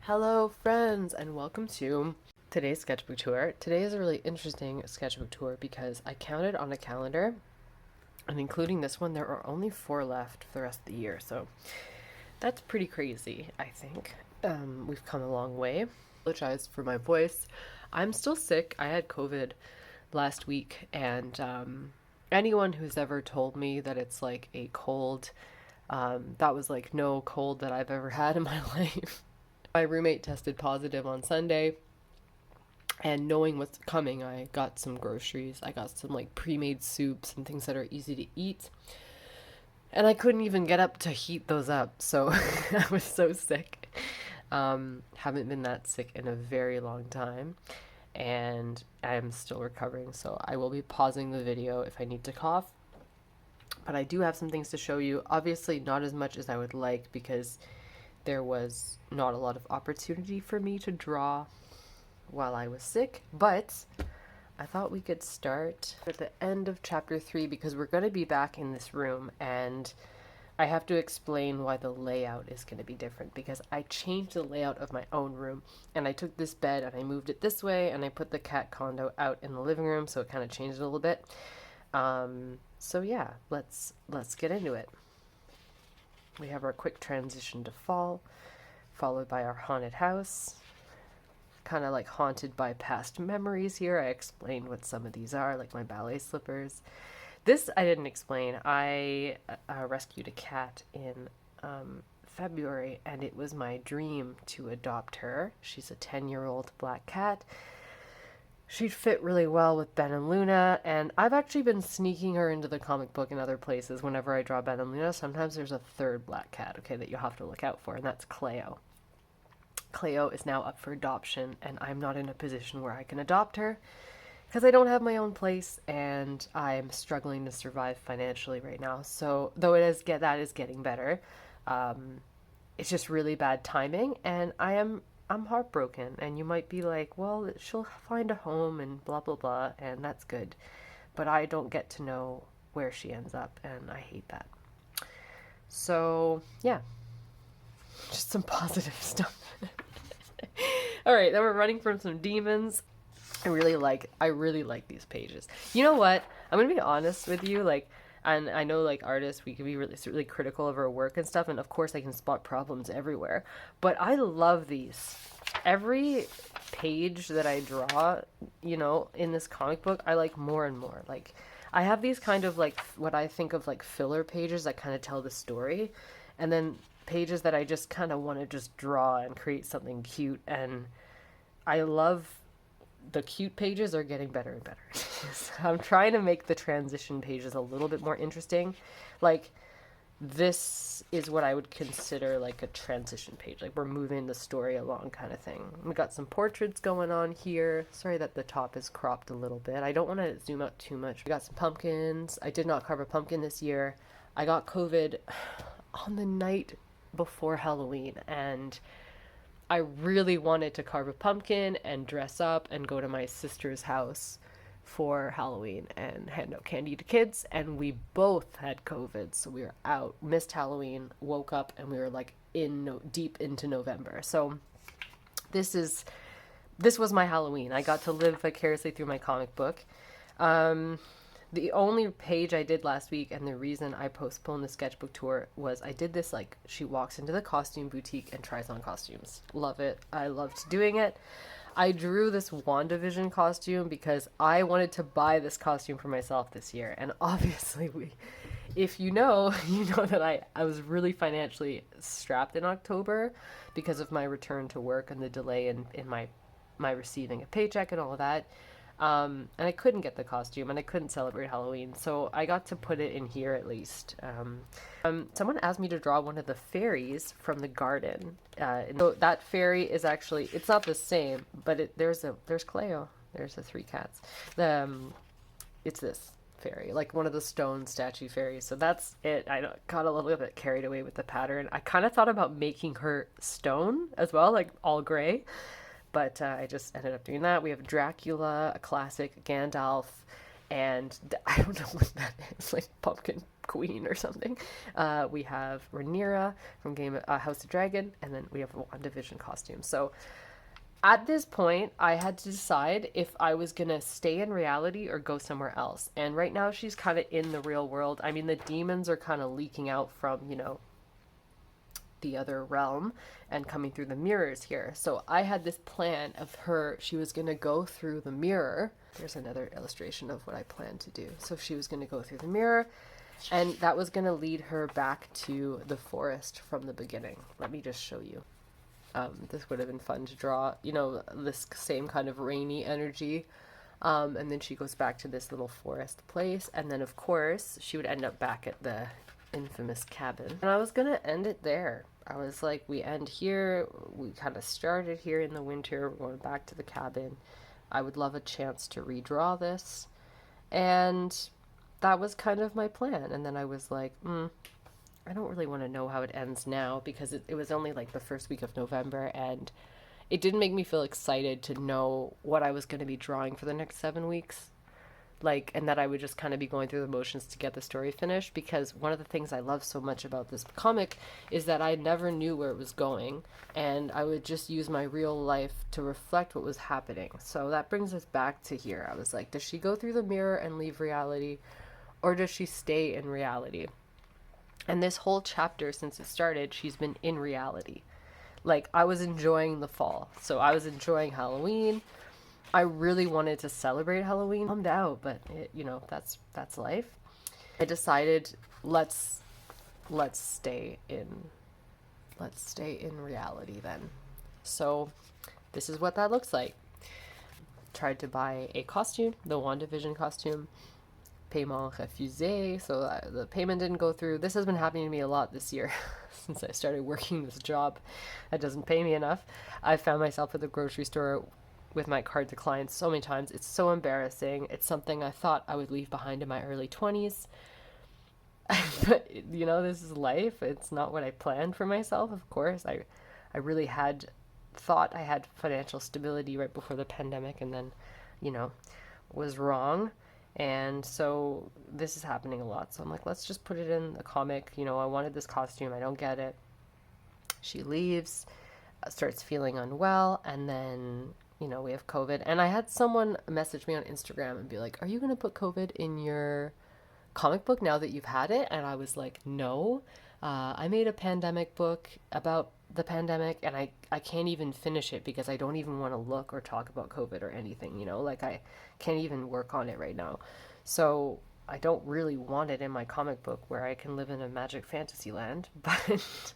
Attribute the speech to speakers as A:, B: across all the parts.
A: Hello, friends, and welcome to today's sketchbook tour. Today is a really interesting sketchbook tour because I counted on a calendar, and including this one, there are only 4 left for the rest of the year. So that's pretty crazy, I think. We've come a long way. Apologize for my voice. I'm still sick. I had COVID last week, and anyone who's ever told me that it's like a cold, that was like no cold that I've ever had in my life. My roommate tested positive on Sunday, and knowing what's coming, I got some groceries. I got some like pre-made soups and things that are easy to eat. And I couldn't even get up to heat those up, so I was so sick. Haven't been that sick in a very long time, and I am still recovering, so I will be pausing the video if I need to cough. But I do have some things to show you. Obviously, not as much as I would like because there was not a lot of opportunity for me to draw while I was sick, but I thought we could start at the end of chapter 3 because we're going to be back in this room, and I have to explain why the layout is going to be different because I changed the layout of my own room, and I took this bed and I moved it this way, and I put the cat condo out in the living room, so it kind of changed it a little bit. So yeah, let's get into it. We have our quick transition to fall, followed by our haunted house. Kind of like haunted by past memories here. I explained what some of these are, like my ballet slippers. This I didn't explain. I rescued a cat in February, and it was my dream to adopt her. She's a 10-year-old black cat. She'd fit really well with Ben and Luna, and I've actually been sneaking her into the comic book and other places whenever I draw Ben and Luna. Sometimes there's a third black cat, okay, that you'll have to look out for, and that's Cleo. Cleo is now up for adoption, and I'm not in a position where I can adopt her because I don't have my own place, and I'm struggling to survive financially right now. So, though that is getting better, it's just really bad timing, and I'm heartbroken. And you might be like, well, she'll find a home and blah blah blah, and that's good, but I don't get to know where she ends up, and I hate that. So yeah, just some positive stuff. All right, then we're running from some demons. I really like these pages. You know what? I'm gonna be honest with you, like, and I know like artists, we can be really critical of our work and stuff, and of course I can spot problems everywhere. But I love these. Every page that I draw, in this comic book, I like more and more. Like, I have these kind of like what I think of like filler pages that kind of tell the story, and then pages that I just kind of want to just draw and create something cute. And I love the cute pages are getting better and better. So I'm trying to make the transition pages a little bit more interesting. Like, this is what I would consider like a transition page. Like, we're moving the story along kind of thing. We got some portraits going on here. Sorry that the top is cropped a little bit. I don't want to zoom out too much. We got some pumpkins. I did not carve a pumpkin this year. I got COVID on the night before Halloween, and I really wanted to carve a pumpkin and dress up and go to my sister's house for Halloween and hand out candy to kids, and we both had COVID, so we were out, missed Halloween, woke up, and we were like deep into November. So this was my Halloween. I got to live vicariously through my comic book. The only page I did last week, and the reason I postponed the sketchbook tour, was I did this, like, she walks into the costume boutique and tries on costumes. Love it. I loved doing it. I drew this WandaVision costume because I wanted to buy this costume for myself this year. And obviously, if you know that I was really financially strapped in October because of my return to work and the delay in my receiving a paycheck and all of that. And I couldn't get the costume, and I couldn't celebrate Halloween, so I got to put it in here at least. Someone asked me to draw one of the fairies from the garden. So that fairy is actually, it's not the same, but there's Cleo. There's the 3 cats. It's this fairy, like one of the stone statue fairies. So that's it. I got a little bit carried away with the pattern. I kind of thought about making her stone as well, like all gray. But I just ended up doing that. We have Dracula, a classic, Gandalf, and I don't know what that is, like Pumpkin Queen or something. We have Rhaenyra from House of Dragon, and then we have a WandaVision costume. So at this point, I had to decide if I was gonna stay in reality or go somewhere else. And right now, she's kind of in the real world. I mean, the demons are kind of leaking out from, the other realm and coming through the mirrors here. So I had this plan of her, she was going to go through the mirror. There's another illustration of what I planned to do. So she was going to go through the mirror, and that was going to lead her back to the forest from the beginning. Let me just show you. This would have been fun to draw, this same kind of rainy energy. And then she goes back to this little forest place. And then, of course, she would end up back at the infamous cabin. And I was going to end it there. I was like, we end here. We kind of started here in the winter. We're going back to the cabin. I would love a chance to redraw this. And that was kind of my plan. And then I was like, I don't really want to know how it ends now, because it was only like the first week of November, and it didn't make me feel excited to know what I was going to be drawing for the next 7 weeks. And that I would just kind of be going through the motions to get the story finished, because one of the things I love so much about this comic is that I never knew where it was going, and I would just use my real life to reflect what was happening. So that brings us back to here. I was like, does she go through the mirror and leave reality, or does she stay in reality? And this whole chapter, since it started, she's been in reality. I was enjoying the fall, so I was enjoying Halloween. I really wanted to celebrate Halloween. Bummed out, but that's life. I decided let's stay in reality then. So this is what that looks like. Tried to buy a costume, the WandaVision costume. Paiement refusé, so the payment didn't go through. This has been happening to me a lot this year since I started working this job that doesn't pay me enough. I found myself at the grocery store with my card declined so many times. It's so embarrassing. It's something I thought I would leave behind in my early 20s. But, this is life. It's not what I planned for myself, of course. I really had thought I had financial stability right before the pandemic, and then, was wrong. And so this is happening a lot. So I'm like, let's just put it in the comic. I wanted this costume. I don't get it. She leaves, starts feeling unwell, and then we have COVID. And I had someone message me on Instagram and be like, are you going to put COVID in your comic book now that you've had it? And I was like, no. I made a pandemic book about the pandemic, and I can't even finish it because I don't even want to look or talk about COVID or anything, I can't even work on it right now. So I don't really want it in my comic book where I can live in a magic fantasy land, but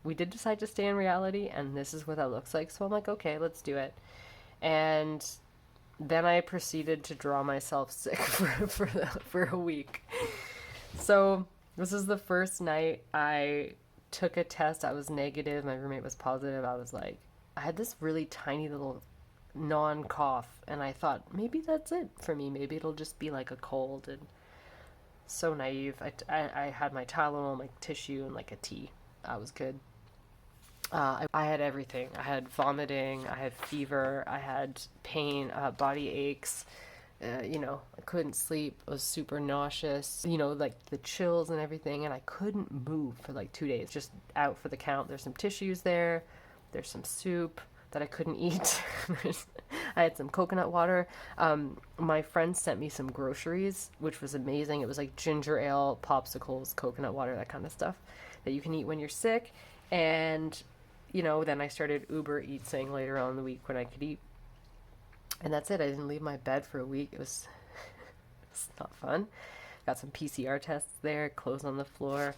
A: we did decide to stay in reality, and this is what that looks like. So I'm like, okay, let's do it. And then I proceeded to draw myself sick for a week. So this is the first night I took a test. I was negative. My roommate was positive. I was like, I had this really tiny little non-cough, and I thought maybe that's it for me. Maybe it'll just be like a cold. And so naive. I had my Tylenol, my tissue, and like a tea. I was good. I had everything. I had vomiting, I had fever, I had pain, body aches, I couldn't sleep, I was super nauseous, like the chills and everything, and I couldn't move for like 2 days, just out for the count. There's some tissues there, there's some soup that I couldn't eat, I had some coconut water. My friend sent me some groceries, which was amazing. It was like ginger ale, popsicles, coconut water, that kind of stuff that you can eat when you're sick. And then I started Uber Eatsing later on in the week when I could eat. And that's it. I didn't leave my bed for a week. It's not fun. Got some PCR tests there, clothes on the floor.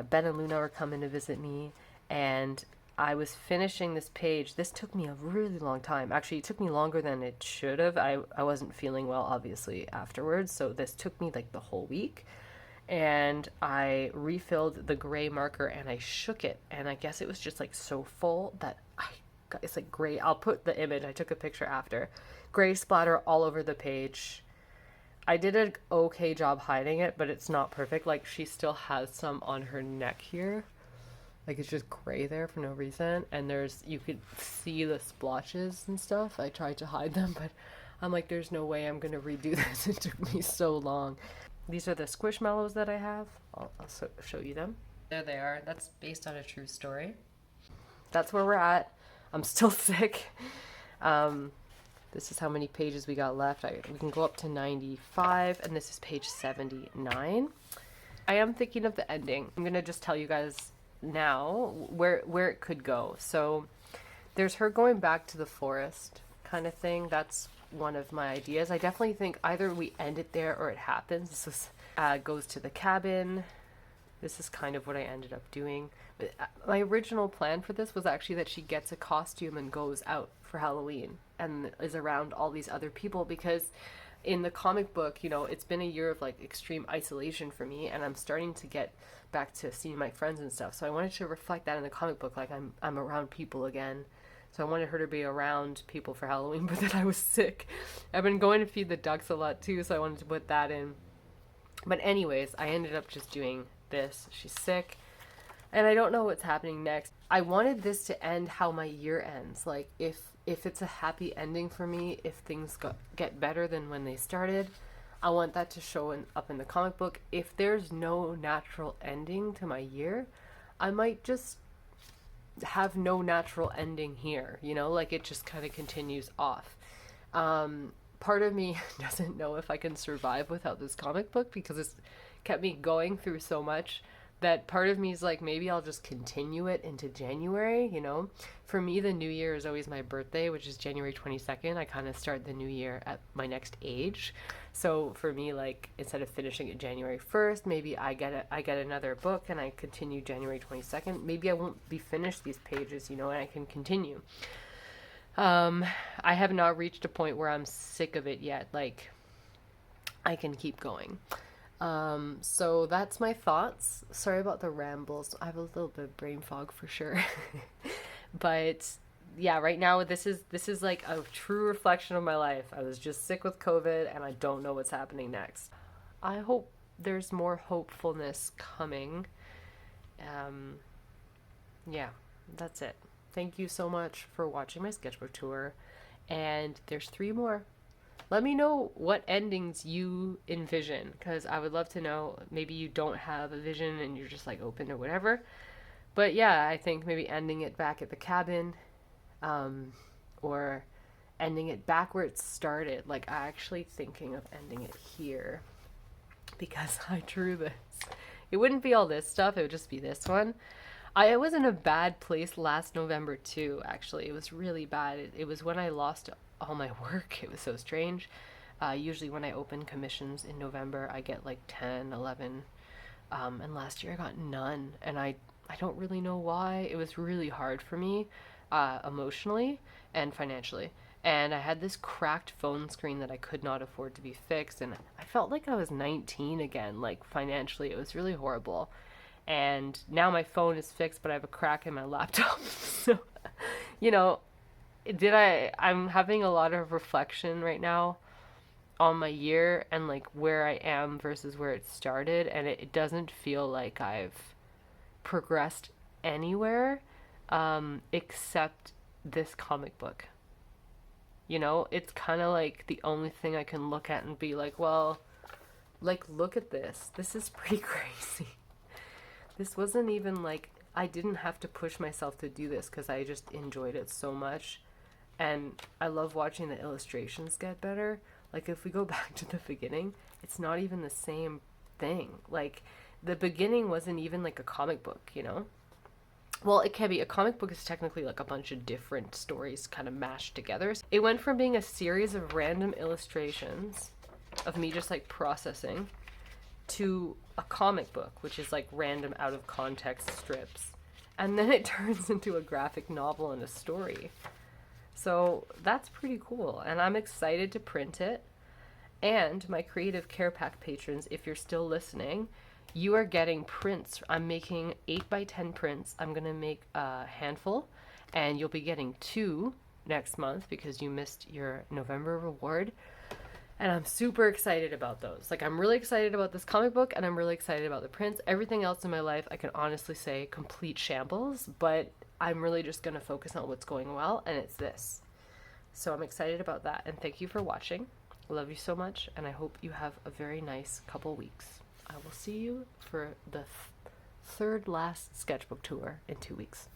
A: Ben and Luna were coming to visit me. And I was finishing this page. This took me a really long time. Actually, it took me longer than it should have. I wasn't feeling well, obviously, afterwards. So this took me like the whole week. And I refilled the gray marker and I shook it, and I guess it was just like so full that it's like gray. I'll put the image. I took a picture after. Gray splatter all over the page. I did an okay job hiding it, but it's not perfect. Like, she still has some on her neck here. Like, it's just gray there for no reason. And you could see the splotches and stuff. I tried to hide them, but I'm like, there's no way I'm gonna redo this. It took me so long. These are the Squishmallows that I have. I'll show you them. There they are. That's based on a true story. That's where we're at. I'm still sick. This is how many pages we got left. We can go up to 95, and this is page 79. I am thinking of the ending. I'm gonna just tell you guys now where it could go. So there's her going back to the forest kind of thing. That's one of my ideas. I definitely think either we end it there or it happens. This is, goes to the cabin. This is kind of what I ended up doing. But my original plan for this was actually that she gets a costume and goes out for Halloween and is around all these other people, because in the comic book, you know, it's been a year of like extreme isolation for me, and I'm starting to get back to seeing my friends and stuff. So I wanted to reflect that in the comic book, like I'm around people again. So I wanted her to be around people for Halloween, but then I was sick. I've been going to feed the ducks a lot too, so I wanted to put that in. But anyways, I ended up just doing this. She's sick, and I don't know what's happening next. I wanted this to end how my year ends. Like, if it's a happy ending for me, if things get better than when they started, I want that to show up in the comic book. If there's no natural ending to my year, I might just have no natural ending here, you know, like it just kind of continues off. Part of me doesn't know if I can survive without this comic book, because it's kept me going through so much that part of me is like, maybe I'll just continue it into January, you know? For me, the new year is always my birthday, which is January 22nd. I kind of start the new year at my next age. So for me, like, instead of finishing it January 1st, maybe I get another book and I continue January 22nd. Maybe I won't be finished these pages, you know, and I can continue. I have not reached a point where I'm sick of it yet. Like, I can keep going. So that's my thoughts. Sorry about the rambles. I have a little bit of brain fog for sure. But yeah, right now this is like a true reflection of my life. I was just sick with COVID and I don't know what's happening next. I hope there's more hopefulness coming. Yeah, that's it. Thank you so much for watching my sketchbook tour. And there's 3 more. Let me know what endings you envision, because I would love to know. Maybe you don't have a vision and you're just like open to whatever. But yeah, I think maybe ending it back at the cabin, or ending it back where it started. Like, I actually thinking of ending it here, because I drew this. It wouldn't be all this stuff, it would just be this one. I was in a bad place last November too, actually. It was really bad. It was when I lost all my work. It was so strange. Usually when I open commissions in November, I get like 10, 11. And last year I got none. And I don't really know why. It was really hard for me, emotionally and financially. And I had this cracked phone screen that I could not afford to be fixed. And I felt like I was 19 again, like financially. It was really horrible. And now my phone is fixed, but I have a crack in my laptop. So, you know, I'm having a lot of reflection right now on my year and like where I am versus where it started. And it doesn't feel like I've progressed anywhere, except this comic book. You know, it's kind of like the only thing I can look at and be like, well, like, look at this. This is pretty crazy. This wasn't even like, I didn't have to push myself to do this because I just enjoyed it so much. And I love watching the illustrations get better. Like, if we go back to the beginning, it's not even the same thing. Like, the beginning wasn't even like a comic book, you know? Well, it can be. A comic book is technically like a bunch of different stories kind of mashed together. It went from being a series of random illustrations of me just like processing to a comic book, which is like random out of context strips. And then it turns into a graphic novel and a story. So that's pretty cool. And I'm excited to print it. And my Creative Care Pack patrons, if you're still listening, you are getting prints. I'm making 8x10 prints. I'm going to make a handful, and you'll be getting 2 next month because you missed your November reward. And I'm super excited about those. Like, I'm really excited about this comic book, and I'm really excited about the prints. Everything else in my life, I can honestly say complete shambles, but I'm really just going to focus on what's going well, and it's this. So I'm excited about that, and thank you for watching. I love you so much, and I hope you have a very nice couple weeks. I will see you for the third last sketchbook tour in 2 weeks.